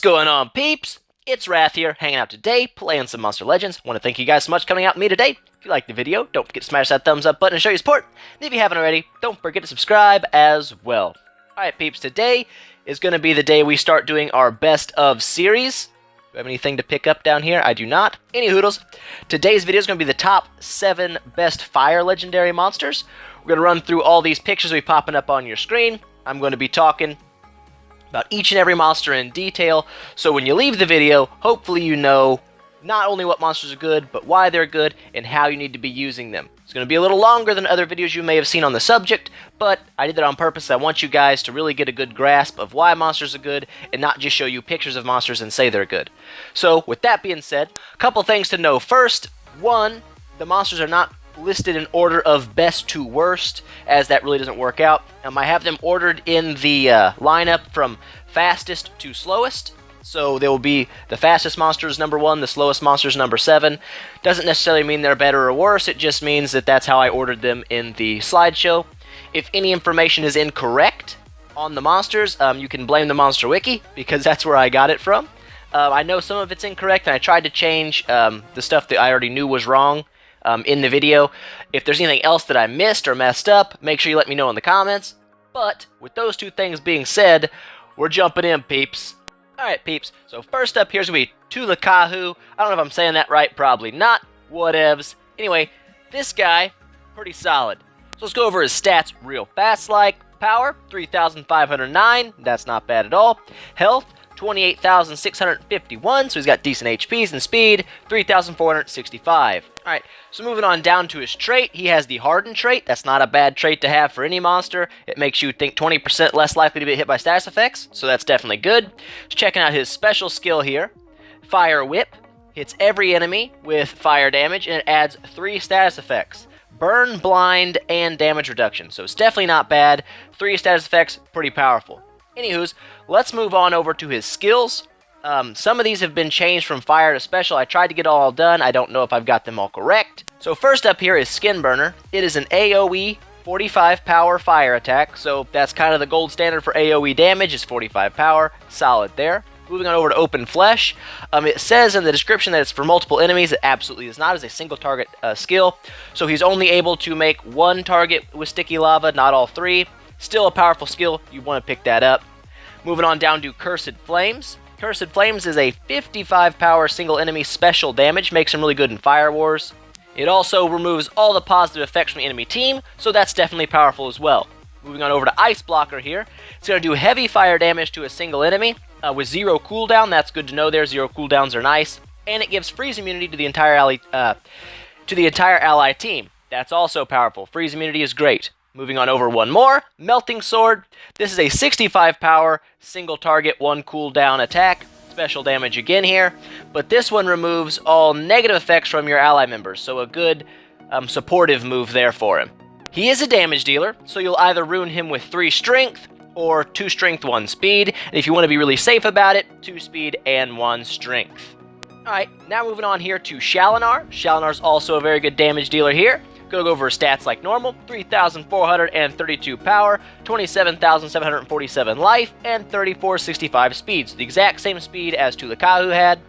going on, peeps? It's Wrath here, hanging out today, playing some Monster Legends. Want to thank you guys so much for coming out with me today. If you liked the video, don't forget to smash that thumbs up button and show your support. And if you haven't already, don't forget to subscribe as well. Alright, peeps, today is going to be the day we start doing our best of series. Do you have anything to pick up down here? I do not. Any hoodles. Today's video is going to be the top 7 best fire legendary monsters. We're going to run through all these pictures that will be popping up on your screen. I'm going to be talking about each and every monster in detail, so when you leave the video, hopefully you know not only what monsters are good, but why they're good, and how you need to be using them. It's going to be a little longer than other videos you may have seen on the subject, but I did that on purpose. I want you guys to really get a good grasp of why monsters are good, and not just show you pictures of monsters and say they're good. So, with that being said, a couple things to know. First, one, the monsters are not listed in order of best to worst, as that really doesn't work out. I have them ordered in the lineup from fastest to slowest, so they will be the fastest monsters number 1, the slowest monsters number 7. Doesn't necessarily mean they're better or worse, it just means that that's how I ordered them in the slideshow. If any information is incorrect on the monsters, you can blame the Monster Wiki, because that's where I got it from. I know some of it's incorrect, and I tried to change the stuff that I already knew was wrong in the video. If there's anything else that I missed or messed up, make sure you let me know in the comments. But with those two things being said, we're jumping in, peeps. Alright, peeps, so first up here's going to be Caju. I don't know if I'm saying that right, probably not. Whatevs. Anyway, this guy, pretty solid. So let's go over his stats real fast like. Power, 3,509. That's not bad at all. Health, 28,651, so he's got decent HPs, and speed, 3,465. Alright, so moving on down to his trait, he has the Hardened trait. That's not a bad trait to have for any monster. It makes you think 20% less likely to be hit by status effects, so that's definitely good. Just checking out his special skill here. Fire Whip hits every enemy with fire damage, and it adds 3 status effects. Burn, Blind, and Damage Reduction, so it's definitely not bad. 3 status effects, pretty powerful. Anywho's, let's move on over to his skills. Some of these have been changed from fire to special. I tried to get all done. I don't know if I've got them all correct. So first up here is Skin Burner. It is an AoE 45 power fire attack. So that's kind of the gold standard for AoE damage, is 45 power. Solid there. Moving on over to Open Flesh. It says in the description that it's for multiple enemies. It absolutely is not. It's a single target skill. So he's only able to make 1 target with sticky lava, not all 3. Still a powerful skill. You want to pick that up. Moving on down to Cursed Flames. Cursed Flames is a 55 power single enemy special damage. Makes him really good in Fire Wars. It also removes all the positive effects from the enemy team, so that's definitely powerful as well. Moving on over to Ice Blocker here. It's going to do heavy fire damage to a single enemy with 0 cooldown. That's good to know there. 0 cooldowns are nice. And it gives freeze immunity to the entire ally team. That's also powerful. Freeze immunity is great. Moving on over one more, Melting Sword. This is a 65 power, single target, 1 cooldown attack. Special damage again here, but this one removes all negative effects from your ally members, so a good supportive move there for him. He is a damage dealer, so you'll either ruin him with 3 strength, or 2 strength, 1 speed, and if you want to be really safe about it, 2 speed and 1 strength. Alright, now moving on here to Shaolin. Shaolinar's also a very good damage dealer here. Gonna go over stats like normal. 3,432 power, 27,747 life, and 3,465 speed. So the exact same speed as Caju had.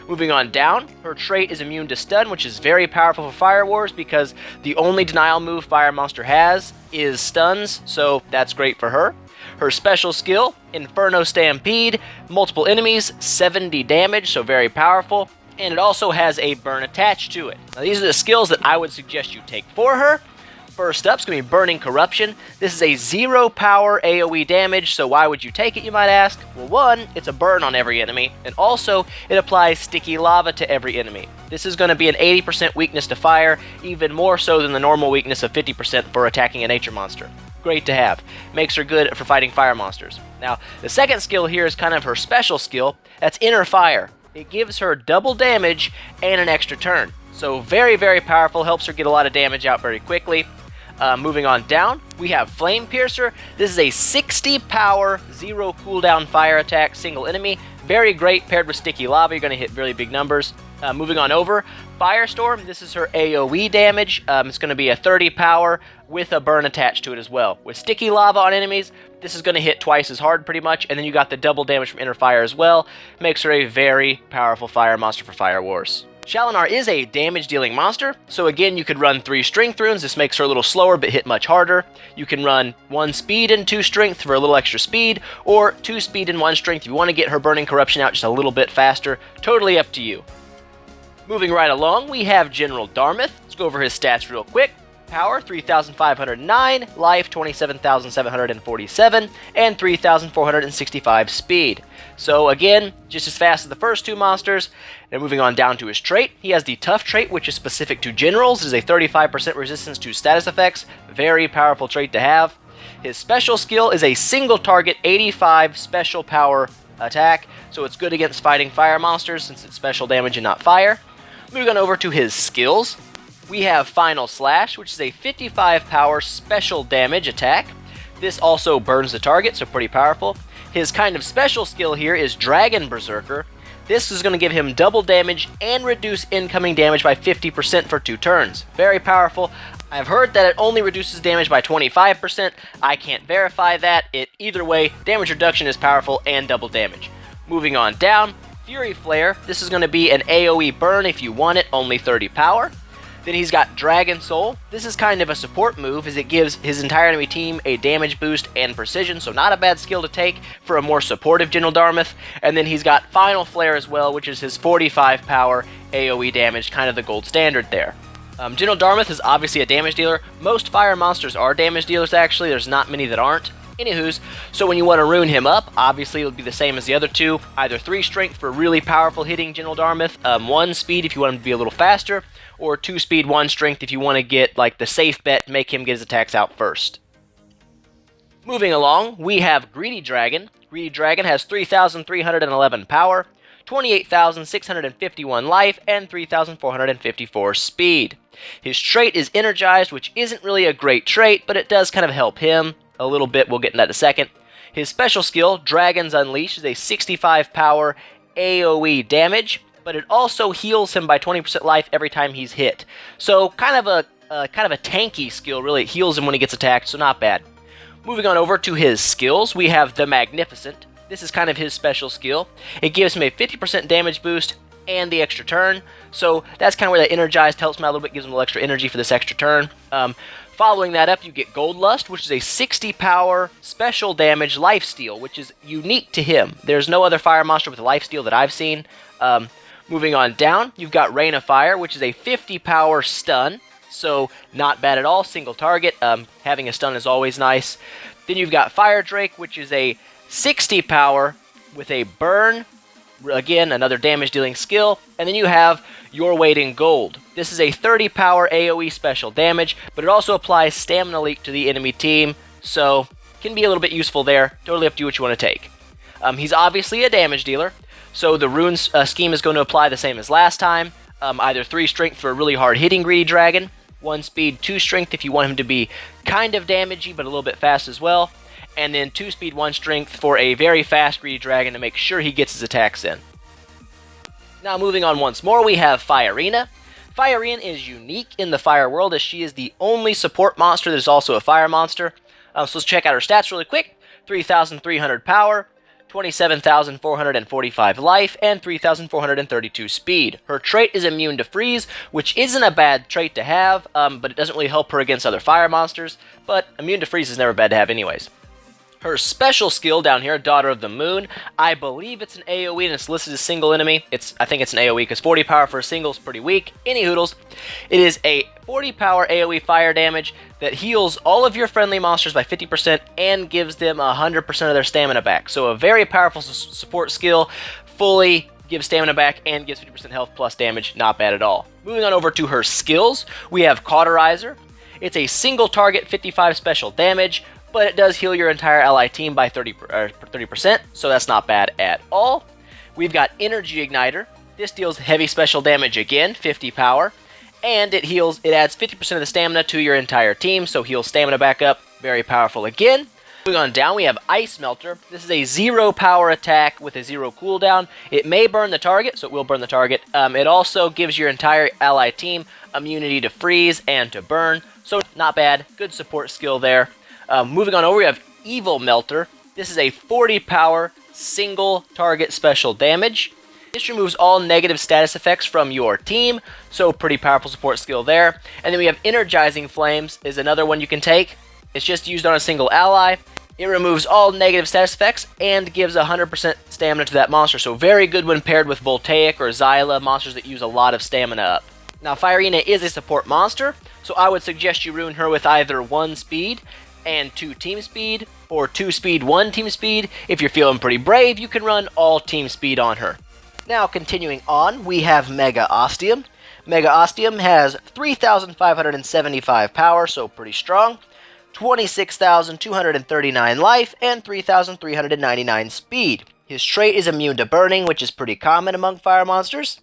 Moving on down, her trait is immune to stun, which is very powerful for Fire Wars because the only denial move Fire Monster has is stuns, so that's great for her. Her special skill, Inferno Stampede, multiple enemies, 70 damage, so very powerful. And it also has a burn attached to it. Now, these are the skills that I would suggest you take for her. First up is going to be Burning Corruption. This is a 0 power AoE damage, so why would you take it, you might ask? Well, 1, it's a burn on every enemy, and also it applies sticky lava to every enemy. This is going to be an 80% weakness to fire, even more so than the normal weakness of 50% for attacking a nature monster. Great to have. Makes her good for fighting fire monsters. Now, the second skill here is kind of her special skill. That's Inner Fire. It gives her double damage and an extra turn. So very, very powerful. Helps her get a lot of damage out very quickly. Moving on down, we have Flame Piercer. This is a 60 power, 0 cooldown fire attack, single enemy. very great paired with Sticky Lava. You're going to hit really big numbers. Moving on over, Firestorm. This is her AoE damage. It's going to be a 30 power with a burn attached to it as well. With Sticky Lava on enemies, this is going to hit twice as hard pretty much, and then you got the double damage from Inner Fire as well. Makes her a very powerful fire monster for Fire Wars. Shaolin is a damage-dealing monster, so again, you could run 3 Strength runes. This makes her a little slower, but hit much harder. You can run 1 Speed and 2 Strength for a little extra speed, or 2 Speed and 1 Strength if you want to get her Burning Corruption out just a little bit faster. Totally up to you. Moving right along, we have General Darmouth. Let's go over his stats real quick. Power, 3,509, Life, 27,747, and 3,465 Speed. So again, just as fast as the first 2 monsters. And moving on down to his trait, he has the Tough trait, which is specific to generals. It is a 35% resistance to status effects. Very powerful trait to have. His special skill is a single target 85 special power attack, so it's good against fighting fire monsters since it's special damage and not fire. Moving on over to his skills, we have Final Slash, which is a 55 power special damage attack. This also burns the target, so pretty powerful. His kind of special skill here is Dragon Berserker. This is going to give him double damage and reduce incoming damage by 50% for 2 turns. Very powerful. I've heard that it only reduces damage by 25%. I can't verify that. Either way, damage reduction is powerful and double damage. Moving on down, Fury Flare. This is going to be an AoE burn if you want it, only 30 power. Then he's got Dragon Soul. This is kind of a support move as it gives his entire enemy team a damage boost and precision, so not a bad skill to take for a more supportive General Darmouth. And then he's got Final Flare as well, which is his 45 power AoE damage, kind of the gold standard there. General Darmouth is obviously a damage dealer. Most fire monsters are damage dealers actually, there's not many that aren't. Anywho's, so when you want to rune him up, obviously it'll be the same as the other 2. Either 3 Strength for really powerful hitting General Darmouth, 1 Speed if you want him to be a little faster, or 2 Speed, 1 Strength if you want to get like the safe bet, make him get his attacks out first. Moving along, we have Greedy Dragon. Greedy Dragon has 3,311 power, 28,651 life, and 3,454 speed. His trait is Energized, which isn't really a great trait, but it does kind of help him a little bit. We'll get into that in a second. His special skill, Dragon's Unleash, is a 65 power AoE damage, but it also heals him by 20% life every time he's hit. So kind of a tanky skill, really. It heals him when he gets attacked, so not bad. Moving on over to his skills, we have the Magnificent. This is kind of his special skill. It gives him a 50% damage boost and the extra turn. So that's kind of where that Energized helps him out a little bit, gives him a little extra energy for this extra turn. Following that up, you get Gold Lust, which is a 60 power special damage lifesteal, which is unique to him. There's no other fire monster with a lifesteal that I've seen. Moving on down, you've got Rain of Fire, which is a 50 power stun. So not bad at all, single target. Having a stun is always nice. Then you've got Fire Drake, which is a 60 power with a burn. Again, another damage dealing skill. And then you have Your Weight in Gold. This is a 30 power AoE special damage, but it also applies Stamina Leak to the enemy team, so can be a little bit useful there. Totally up to you what you want to take. He's obviously a damage dealer, so the rune scheme is going to apply the same as last time. Either 3 Strength for a really hard hitting Greedy Dragon, 1 Speed, 2 Strength if you want him to be kind of damagey but a little bit fast as well, and then 2 Speed, 1 Strength for a very fast Greedy Dragon to make sure he gets his attacks in. Now moving on once more, we have Fireina. Fireina is unique in the fire world as she is the only support monster that is also a fire monster. So let's check out her stats really quick. 3,300 power, 27,445 life, and 3,432 speed. Her trait is immune to freeze, which isn't a bad trait to have, but it doesn't really help her against other fire monsters, but immune to freeze is never bad to have anyways. Her special skill down here, Daughter of the Moon, I believe it's an AoE and it's listed as single enemy. I think it's an AoE because 40 power for a single is pretty weak. Any hoodles, it is a 40 power AoE fire damage that heals all of your friendly monsters by 50% and gives them 100% of their stamina back. So a very powerful support skill, fully gives stamina back and gives 50% health plus damage, not bad at all. Moving on over to her skills, we have Cauterizer. It's a single target 55 special damage, but it does heal your entire ally team by 30%, so that's not bad at all. We've got Energy Igniter. This deals heavy special damage again, 50 power, and it adds 50% of the stamina to your entire team, so heals stamina back up, very powerful again. Moving on down, we have Ice Melter. This is a 0 power attack with a 0 cooldown. It may burn the target, so it will burn the target. It also gives your entire ally team immunity to freeze and to burn, so not bad. Good support skill there. Moving on over, we have Evil Melter. This is a 40 power single target special damage. This removes all negative status effects from your team, so pretty powerful support skill there. And then we have Energizing Flames is another one you can take. It's just used on a single ally. It removes all negative status effects and gives 100% stamina to that monster, so very good when paired with Voltaic or Xyla, monsters that use a lot of stamina up. Now, Firina is a support monster, so I would suggest you rune her with either 1 speed and 2 team speed, or 2 speed, 1 team speed. If you're feeling pretty brave, you can run all team speed on her. Now, continuing on, we have Mega Ostium. Mega Ostium has 3,575 power, so pretty strong. 26,239 life, and 3,399 speed. His trait is immune to burning, which is pretty common among fire monsters.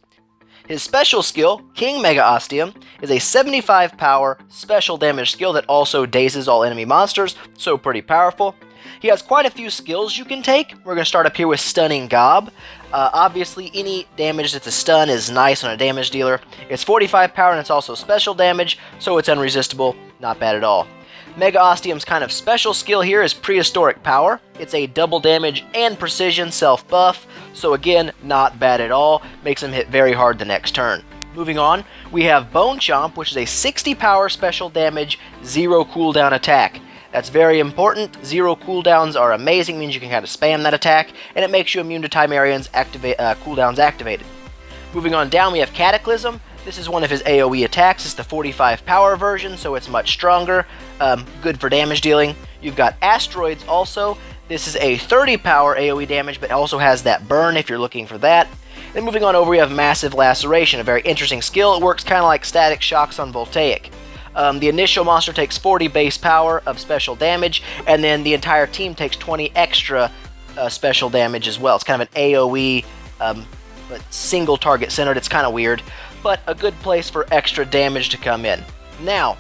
His special skill, King Mega Ostium, is a 75 power special damage skill that also dazes all enemy monsters, so pretty powerful. He has quite a few skills you can take. We're going to start up here with Stunning Gob. Obviously, any damage that's a stun is nice on a damage dealer. It's 45 power and it's also special damage, so it's unresistible. Not bad at all. Mega Ostium's kind of special skill here is Prehistoric Power. It's a double damage and precision self-buff, so again, not bad at all. Makes him hit very hard the next turn. Moving on, we have Bone Chomp, which is a 60 power special damage, 0 cooldown attack. That's very important. 0 cooldowns are amazing, means you can kind of spam that attack, and it makes you immune to Timerian's cooldowns activated. Moving on down, we have Cataclysm. This is one of his AoE attacks. It's the 45 power version, so it's much stronger. Good for damage dealing. You've got Asteroids also. This is a 30 power AoE damage, but also has that burn if you're looking for that. Then moving on over, we have Massive Laceration, a very interesting skill. It works kind of like Static Shocks on Voltaic. The initial monster takes 40 base power of special damage, and then the entire team takes 20 extra special damage as well. It's kind of an AoE, but single target centered. It's kind of weird, but a good place for extra damage to come in. Now,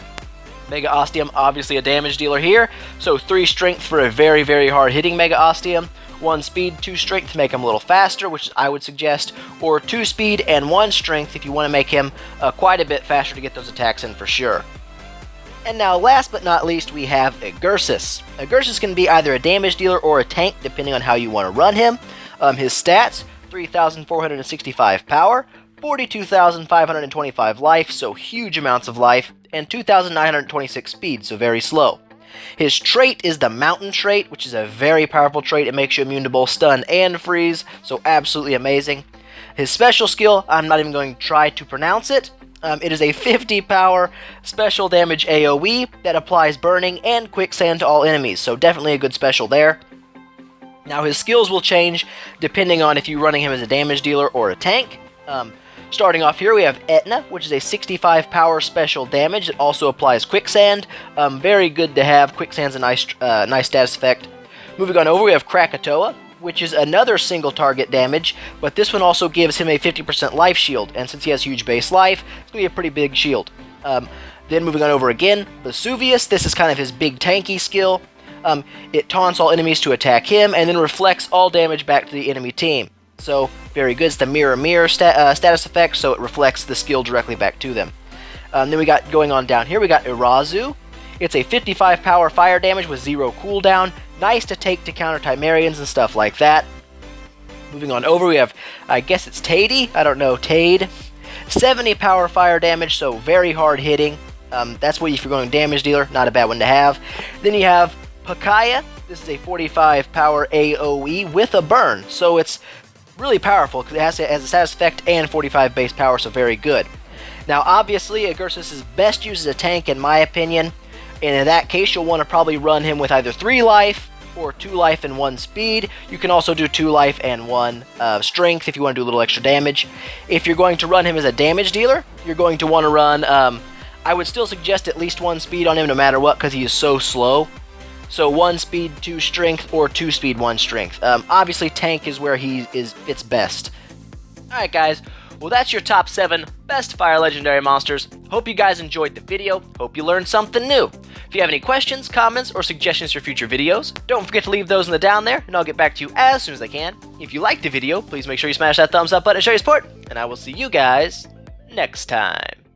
Mega Ostium, obviously a damage dealer here, so 3 strength for a very, very hard hitting Mega Ostium, 1 speed, 2 strength to make him a little faster, which I would suggest, or 2 speed and 1 strength if you want to make him quite a bit faster to get those attacks in for sure. And now, last but not least, we have a Cursus. A Cursus can be either a damage dealer or a tank, depending on how you want to run him. His stats, 3,465 power, 42,525 life, so huge amounts of life, and 2,926 speed, so very slow. His trait is the Mountain trait, which is a very powerful trait. It makes you immune to both stun and freeze, so absolutely amazing. His special skill, I'm not even going to try to pronounce it. It is a 50 power special damage AoE that applies burning and quicksand to all enemies, so definitely a good special there. Now his skills will change depending on if you're running him as a damage dealer or a tank. Starting off here, we have Etna, which is a 65 power special damage that also applies quicksand. Very good to have. Quicksand's a nice status effect. Moving on over, we have Krakatoa, which is another single target damage, but this one also gives him a 50% life shield, and since he has huge base life, it's going to be a pretty big shield. Then moving on over again, Vesuvius, this is kind of his big tanky skill. It taunts all enemies to attack him, and then reflects all damage back to the enemy team. So, very good. It's the mirror status effect, so it reflects the skill directly back to them. Then we got, going on down here, we got Irazu. It's a 55 power fire damage with 0 cooldown. Nice to take to counter Timerians and stuff like that. Moving on over, we have, I guess it's Tade? I don't know, Tade. 70 power fire damage, so very hard hitting. That's what if you're going damage dealer, not a bad one to have. Then you have Pakaya. This is a 45 power AoE with a burn, so it's really powerful because it has a status effect and 45 base power, so very good. Now, obviously, Cursus is best used as a tank, in my opinion. And in that case, you'll want to probably run him with either 3 life or 2 life and 1 speed. You can also do 2 life and 1 strength if you want to do a little extra damage. If you're going to run him as a damage dealer, you're going to want to run, I would still suggest at least 1 speed on him no matter what, because he is so slow. So 1 speed, 2 strength, or 2 speed, 1 strength. Obviously, tank is where he fits best. Alright guys, well that's your top 7 best fire legendary monsters. Hope you guys enjoyed the video, hope you learned something new. If you have any questions, comments, or suggestions for future videos, don't forget to leave those in the down there, and I'll get back to you as soon as I can. If you liked the video, please make sure you smash that thumbs up button and show your support, and I will see you guys next time.